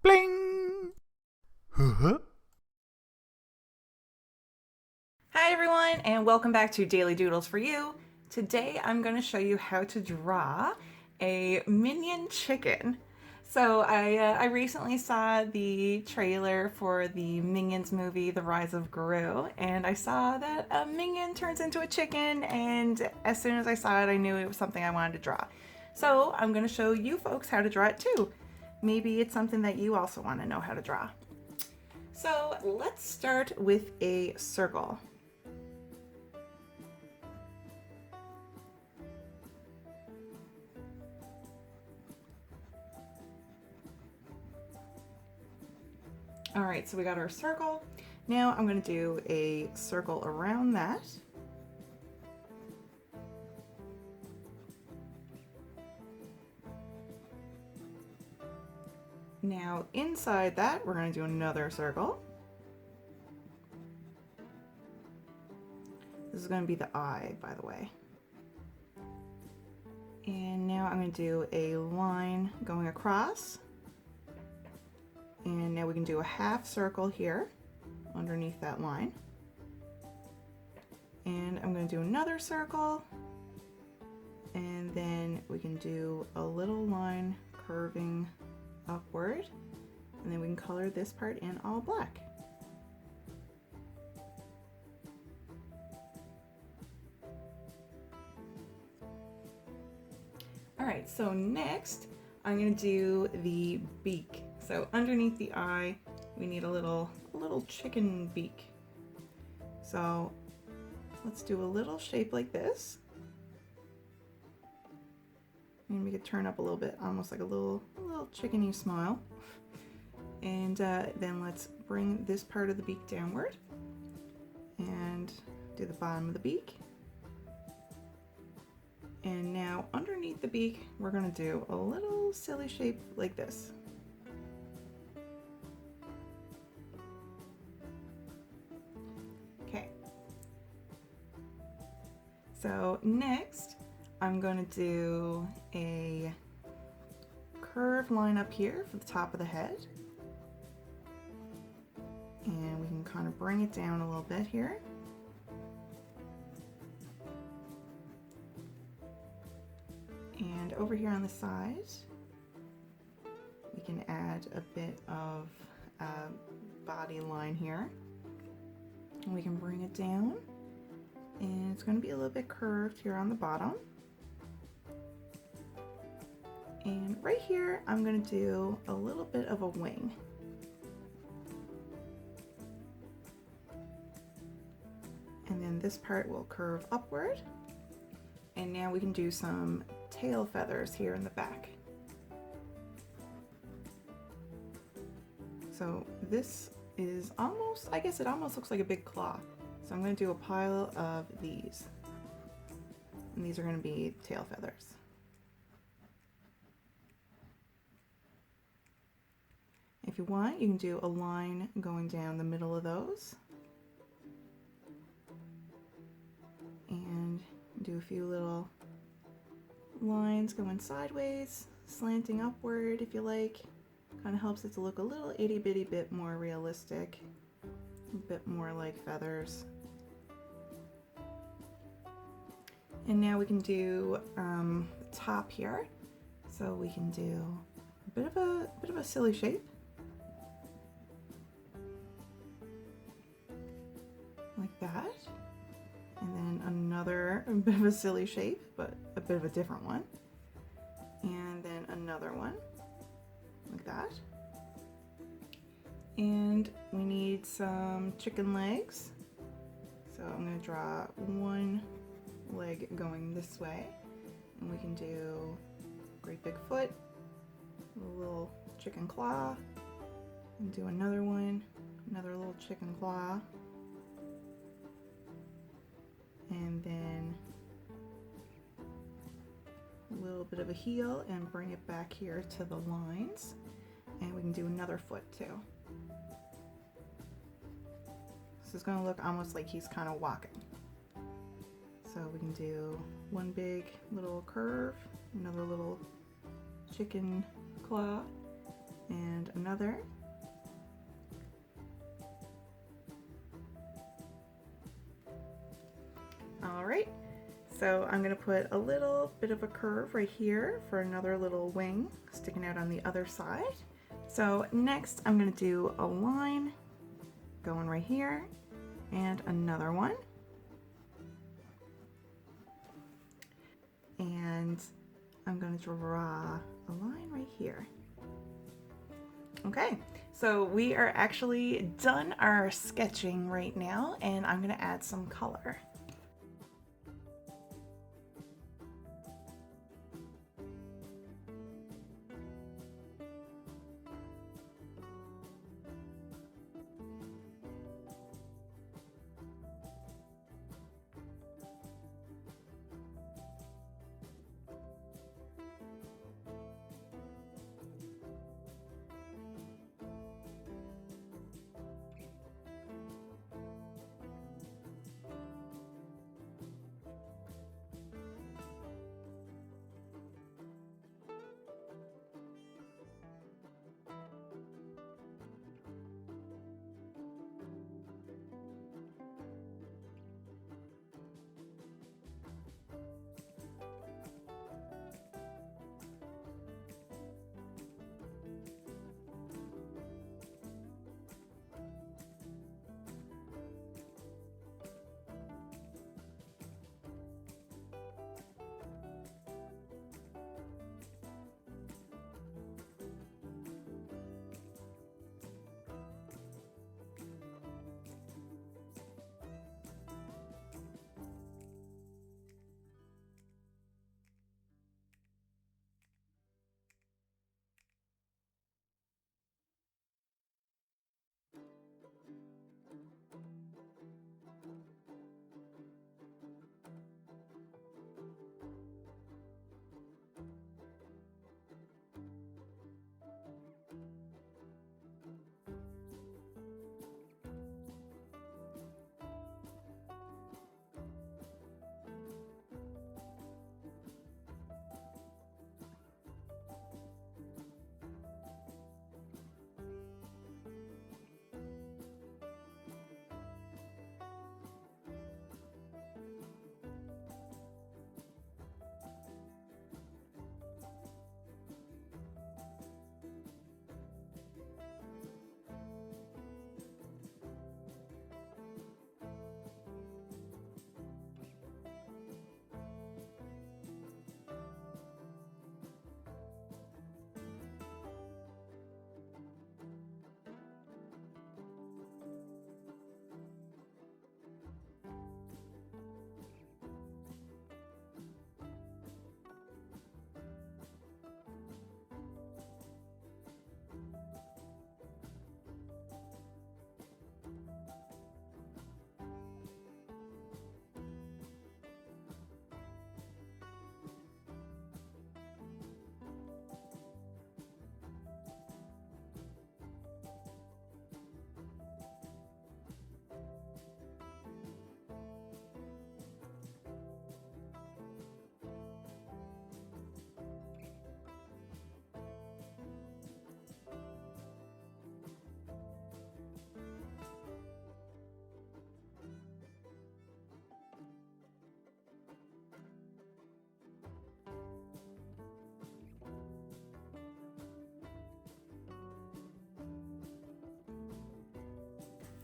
Bling! Huh? Hi everyone, and welcome back to Daily Doodles for You. Today I'm going to show you how to draw a minion chicken. I recently saw the trailer for the Minions movie, The Rise of Gru, and I saw that a minion turns into a chicken, and as soon as I saw it, I knew it was something I wanted to draw. So I'm going to show you folks how to draw it too. Maybe it's something that you also want to know how to draw. So let's start with a circle. All right, so we got our circle. Now I'm going to do a circle around that. Now inside that, we're going to do another circle. This is going to be the eye, by the way. And now I'm going to do a line going across. And now we can do a half circle here underneath that line. And I'm going to do another circle. And then we can do a little line curving upward. And then we can color this part in all black. All right, so next I'm going to do the beak. So underneath the eye, we need a little chicken beak. So let's do a little shape like this. And make it turn up a little bit, almost like a little chickeny smile. And then let's bring this part of the beak downward and do the bottom of the beak. And now underneath the beak, we're going to do a little silly shape like this. Okay. So next, I'm going to do a curved line up here for the top of the head. And we can kind of bring it down a little bit here. And over here on the side, we can add a bit of body line here. And we can bring it down. And it's going to be a little bit curved here on the bottom. And right here, I'm going to do a little bit of a wing. And then this part will curve upward. And now we can do some tail feathers here in the back. So this is almost, I guess it almost looks like a big claw. So I'm going to do a pile of these. And these are going to be tail feathers. If you want, you can do a line going down the middle of those. And do a few little lines going sideways, slanting upward if you like. Kind of helps it to look a little itty bitty bit more realistic, a bit more like feathers. And now we can do the top here. So we can do a bit of a silly shape, like that. And then another bit of a silly shape, but a bit of a different one. And then another one, like that. And we need some chicken legs. So I'm going to draw one leg going this way. And we can do great big foot, a little chicken claw, and do another one, another little chicken claw. And then a little bit of a heel and bring it back here to the lines. And we can do another foot too. This is going to look almost like he's kind of walking. So we can do one big little curve, another little chicken claw, and another. All right, so I'm gonna put a little bit of a curve right here for another little wing sticking out on the other side. So next I'm gonna do a line going right here and another one. And I'm going to draw a line right here. Okay, so we are actually done our sketching right now, and I'm going to add some color.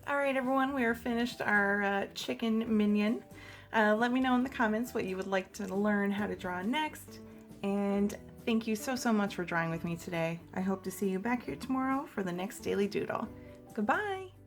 All right, everyone, we are finished our chicken minion. Let me know in the comments what you would like to learn how to draw next. And thank you so much for drawing with me today. I hope to see you back here tomorrow for the next Daily Doodle. Goodbye.